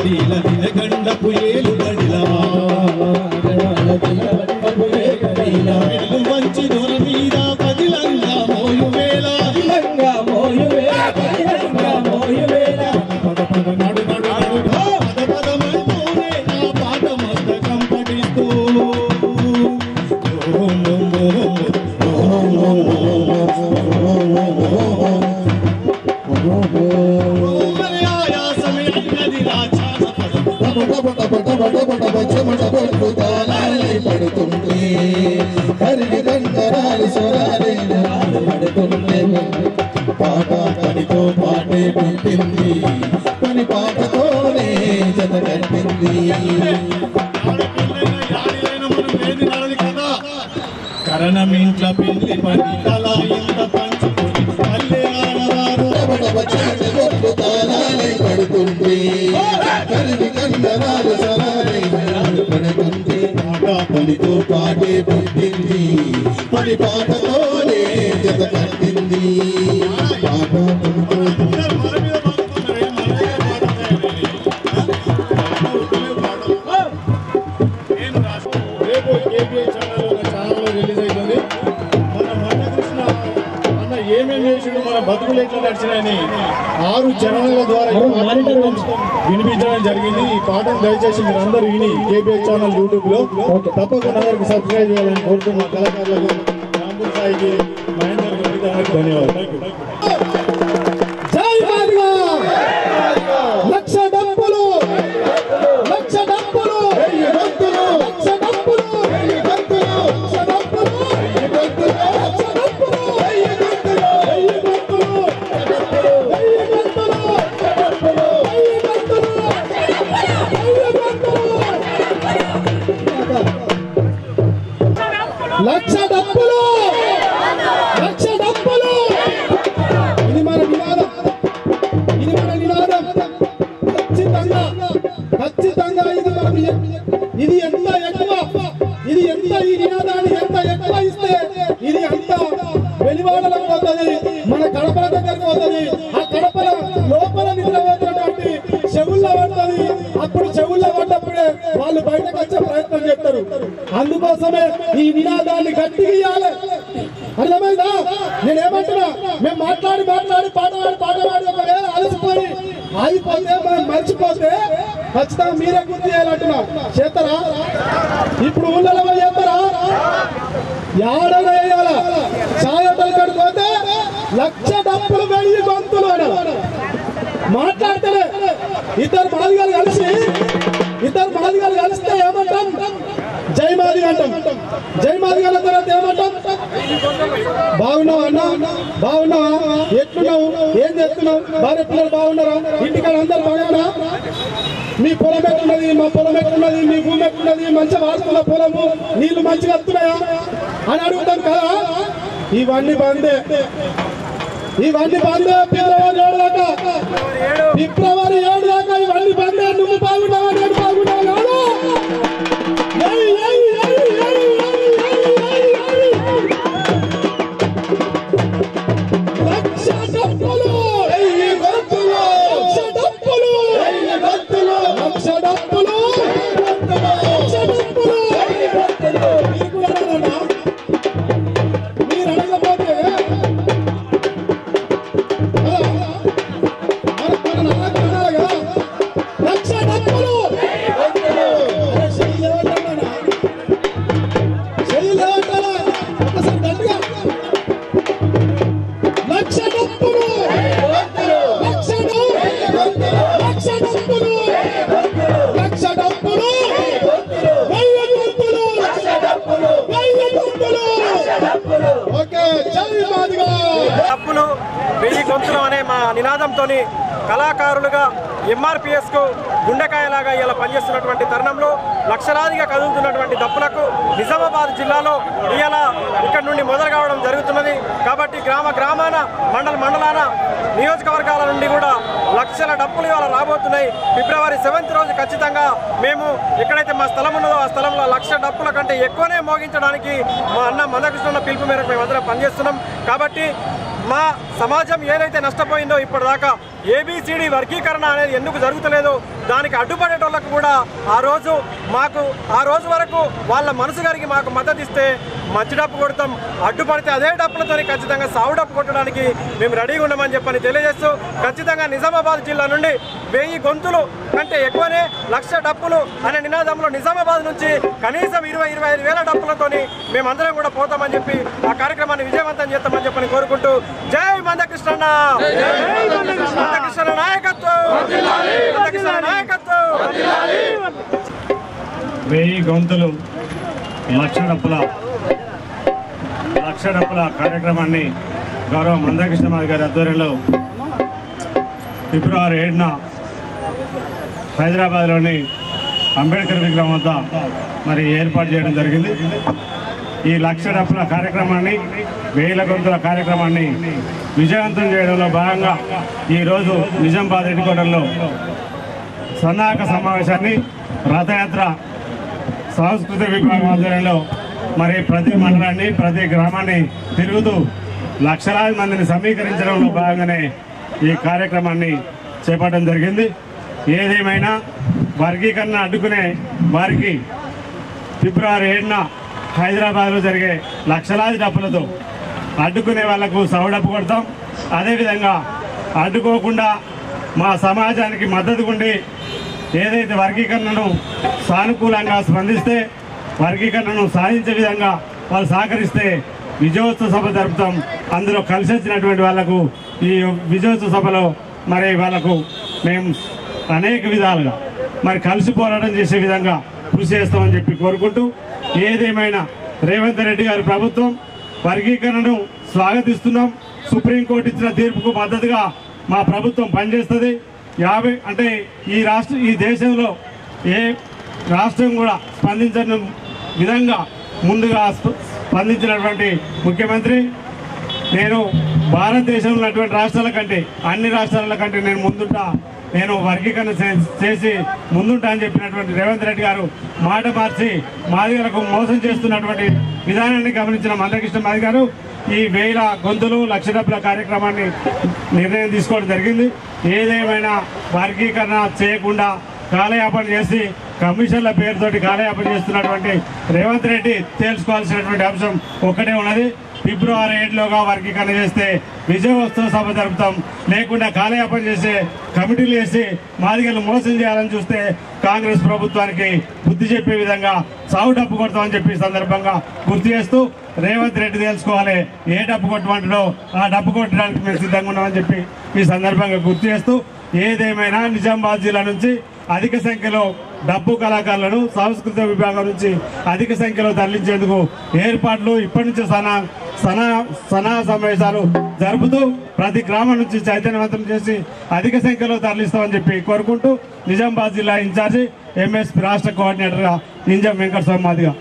గడిల దినగండపు ఏలు గడిలా మంచి దొర మీద పదిలంగా మోయు వేళ పద పద నడు నడు నడు పద పదమంటూనే నా పాట మస్తకం పఠిస్తూ పడుతుంది హరి గంటరాలు స్వరాలు పడుతుంది పాట పనితో పాటే పుట్టింది పని పాటతోనే జత కట్టింది కరణమింట్ల పెళ్లి పని అలా ఇంత పంచుకొని పల్లె ఆడవారు పడుతుంది హరి గంటరాలు స్వరాలు పడుతుంది పనితో పాటే పుట్టింది పని పాటతోనే జత కట్టింది పాట రేపు కేబీఐ ఛానల్లో రిలీజ్ అవుతుంది. మన మండకృష్ణ అన్న ఏమేమి చేసిండు, మన బతుకులు ఎట్లా నడిచినాయని 6 ఛానళ్ళ ద్వారా వినిపించడం జరిగింది. ఈ పాటను దయచేసి మీరు అందరూ విని కేబీఐ ఛానల్ యూట్యూబ్ లో తప్పకుండా అందరికి సబ్స్క్రైబ్ చేయాలని కోరుతున్న కళాకారులకు రాంపూర్ సాయికి మహేందర్ గారికి ధన్యవాదాలు. లక్ష డబ్బులు లక్ష డబ్బులు లక్ష డబ్బులు లక్ష డబ్బులు లక్ష డబ్బులు ఇది మన నినాదం, ఇది మన నినాదం. ఖచ్చితంగా ఇది ఎంత ఎక్కువ, ఇది ఎంత ఈ నినాదాన్ని ఎంత ఎక్కువ ఇస్తే ఇది అంత వెలివాడలకు పోతుంది, మన కడపల దగ్గరకు పోతుంది. ఆ కడపల లోపల నిద్రపోతున్నటువంటి చెవుల్లో పడుతుంది. అప్పుడు చెవుల్లో పడ్డప్పుడే వాళ్ళు బయటకు వచ్చే ప్రయత్నం చేస్తారు. అందుకోసమే ఈ నినాదాన్ని గట్టిగా ఇవ్వాలి. అర్థమైందా? నేనేమంటున్నా, మేము మాట్లాడి పాట పాడి ఒకవేళ అలసిపోయి ఆగిపోతే మనం మర్చిపోతే ఖచ్చితంగా మీరే గుర్తు చేయాలంటున్నా. చేస్తారా? ఇప్పుడు ఊళ్ళలో చేస్తారా? ఏడన వేయాల ఛాయ్ హోటల్ కాడికి పోతే లక్ష డబ్బులు 1000 గొంతులు మాట్లాడితేనే ఇద్దరు మాదిగాలు కలిస్తే ఏమంటాం? జై మాదిగ అంటాం. జై మాదిగల తర్వాత ఏమంటాం? బాగున్నావు అన్న, బాగున్నావా, ఎట్లున్నావు, ఏం చేస్తున్నావు, భార్య పిల్లలు బాగున్నారా, ఇంటికాడ అందరు బాగున్నారా, మీ పొలం ఎట్లున్నది, మా పొలం ఎట్లున్నది, మీ భూమి ఎట్లున్నది, మంచిగా వాడుతున్న పొలము, నీళ్లు మంచిగా వస్తున్నాయా అని అడుగుతాం కదా. ఇవన్నీ బందే ఫిబ్రవరి 7 దాకా ఇవన్నీ బందే. నువ్వు బాగున్నావా, నేను బాగున్నావు కాదు. లక్ష డబ్బులు లక్ష డబ్బులు లక్ష డబ్బులు లక్ష డబ్బులు. మీరు అడగపోతే లక్ష డబ్బులు డప్పులు 1000 గొంతులు అనే మా నినాదంతో కళాకారులుగా ఎంఆర్పిఎస్కు గుండెకాయలాగా ఇలా పనిచేస్తున్నటువంటి తరుణంలో లక్షలాదిగా కదులుతున్నటువంటి దప్పులకు నిజామాబాద్ జిల్లాలో ఇలా ఇక్కడ నుండి మొదలు కావడం జరుగుతున్నది. కాబట్టి గ్రామాన మండలాన నియోజకవర్గాల నుండి కూడా లక్షల డప్పులు ఇవాళ రాబోతున్నాయి. ఫిబ్రవరి 7వ రోజు ఖచ్చితంగా మేము ఎక్కడైతే మా స్థలం ఉన్నదో ఆ స్థలంలో 1,00,000 డప్పుల కంటే ఎక్కువనే మోగించడానికి మా అన్న మందకృష్ణ పిలుపు మేరకు మేమందరం పనిచేస్తున్నాం. కాబట్టి మా సమాజం ఏదైతే నష్టపోయిందో ఇప్పటిదాకా ఏబిసిడి వర్గీకరణ అనేది ఎందుకు జరుగుతలేదు, దానికి అడ్డుపడేటోళ్ళకు కూడా ఆ రోజు వరకు వాళ్ళ మనసు కరిగి మాకు మద్దతు ఇస్తే మంచి డప్పు కొడతాం, అడ్డుపడితే అదే డప్పులతో ఖచ్చితంగా సాగు డప్పు కొట్టడానికి మేము రెడీగా ఉన్నామని చెప్పని తెలియజేస్తూ ఖచ్చితంగా నిజామాబాద్ జిల్లా నుండి 1000 గొంతులు కంటే ఎక్కువనే 1,00,000 డప్పులు అనే నినాదంలో నిజామాబాద్ నుంచి కనీసం 20-25 వేల డప్పులతోని మేమందరం కూడా పోతామని చెప్పి ఆ కార్యక్రమాన్ని విజయవంతం చేస్తామని చెప్పని కోరుకుంటూ జై మందకృష్ణన్న, మందకృష్ణ నాయకత్వం, మందకృష్ణ నాయకత్వం. 1000 గొంతులు 1,00,000 డప్పుల కార్యక్రమాన్ని గౌరవ మందకృష్ణ గారి ఆధ్వర్యంలో ఫిబ్రవరి 7న హైదరాబాద్లోని అంబేద్కర్ విగ్రహం వద్ద మరి ఏర్పాటు చేయడం జరిగింది. ఈ 1,00,000 డప్పుల కార్యక్రమాన్ని 1000 గొంతుల కార్యక్రమాన్ని విజయవంతం చేయడంలో భాగంగా ఈరోజు నిజామాబాద్ హెడ్‌క్వార్టర్లో సన్నాహక సమావేశాన్ని రథయాత్ర సాంస్కృతిక విభాగం ఆధ్వర్యంలో మరి ప్రతి మండలాన్ని ప్రతి గ్రామాన్ని తిరుగుతూ లక్షలాది మందిని సమీకరించడంలో భాగంగానే ఈ కార్యక్రమాన్ని చేపట్టడం జరిగింది. ఏదేమైనా వర్గీకరణ అడ్డుకునే వారికి ఫిబ్రవరి 7న హైదరాబాద్లో జరిగే లక్షలాది డప్పులతో అడ్డుకునే వాళ్లకు సౌడప్పు కొడతాం. అదేవిధంగా అడ్డుకోకుండా మా సమాజానికి మద్దతు ఉండి ఏదైతే వర్గీకరణను సానుకూలంగా స్పందిస్తే వర్గీకరణను సాధించే విధంగా వాళ్ళు సహకరిస్తే విజయోత్సవ సభ జరుపుతాం. అందులో కలిసి వచ్చినటువంటి వాళ్లకు ఈ విజయోత్సవ సభలో మరి వాళ్లకు మేము అనేక విధాలుగా మరి కలిసి పోరాటం చేసే విధంగా కృషి చేస్తామని చెప్పి కోరుకుంటూ, ఏదేమైనా రేవంత్ రెడ్డి గారి ప్రభుత్వం వర్గీకరణను స్వాగతిస్తున్నాం. సుప్రీంకోర్టు ఇచ్చిన తీర్పుకు మద్దతుగా మా ప్రభుత్వం పనిచేస్తుంది. అంటే ఈ దేశంలో ఏ రాష్ట్రం కూడా స్పందించని విధంగా ముందుగా స్పందించినటువంటి ముఖ్యమంత్రి. నేను భారతదేశంలో ఉన్నటువంటి రాష్ట్రాల కంటే అన్ని రాష్ట్రాల కంటే నేను వర్గీకరణ చేసి ముందుంటా అని చెప్పినటువంటి రేవంత్ రెడ్డి గారు మాట మార్చి మాదిగలకు మోసం చేస్తున్నటువంటి విధానాన్ని గమనించిన మందకృష్ణ మాది గారు ఈ 1000 గొంతులు 1,00,000 డప్పుల కార్యక్రమాన్ని నిర్ణయం తీసుకోవడం జరిగింది. ఏదేమైనా వర్గీకరణ చేయకుండా కాలయాపన చేసి కమిషన్ల పేరుతోటి కాలయాపన చేస్తున్నటువంటి రేవంత్ రెడ్డి తేల్చుకోవాల్సినటువంటి అంశం ఒక్కటే ఉన్నది. ఫిబ్రవరి 7లోగా వర్గీకరణ చేస్తే విజయోత్సవ సభ జరుపుతాం. లేకుండా కాలయాపన చేసే కమిటీలు వేసి మాదిగలను మోసం చేయాలని చూస్తే కాంగ్రెస్ ప్రభుత్వానికి బుద్ధి చెప్పే విధంగా సాగు డప్పు కొడతామని చెప్పి సందర్భంగా గుర్తు చేస్తూ, రేవంత్ రెడ్డి తెలుసుకోవాలి ఏ డప్పు కొట్టమంటాడో ఆ డప్పు కొట్టడానికి మేము సిద్ధంగా ఉన్నామని చెప్పి ఈ సందర్భంగా గుర్తు చేస్తూ, ఏదేమైనా నిజామాబాద్ జిల్లా నుంచి అధిక సంఖ్యలో డప్పు కళాకారులను సాంస్కృతిక విభాగం నుంచి అధిక సంఖ్యలో తరలించేందుకు ఏర్పాట్లు ఇప్పటి నుంచి సనా సమావేశాలు జరుపుతూ ప్రతి గ్రామం నుంచి చైతన్యవంతం చేసి అధిక సంఖ్యలో తరలిస్తామని చెప్పి కోరుకుంటూ, నిజామాబాద్ జిల్లా ఇన్ఛార్జి ఎంఎస్పీ రాష్ట్ర కోఆర్డినేటర్గా ఇంజం వెంకట స్వామి మాదిగా.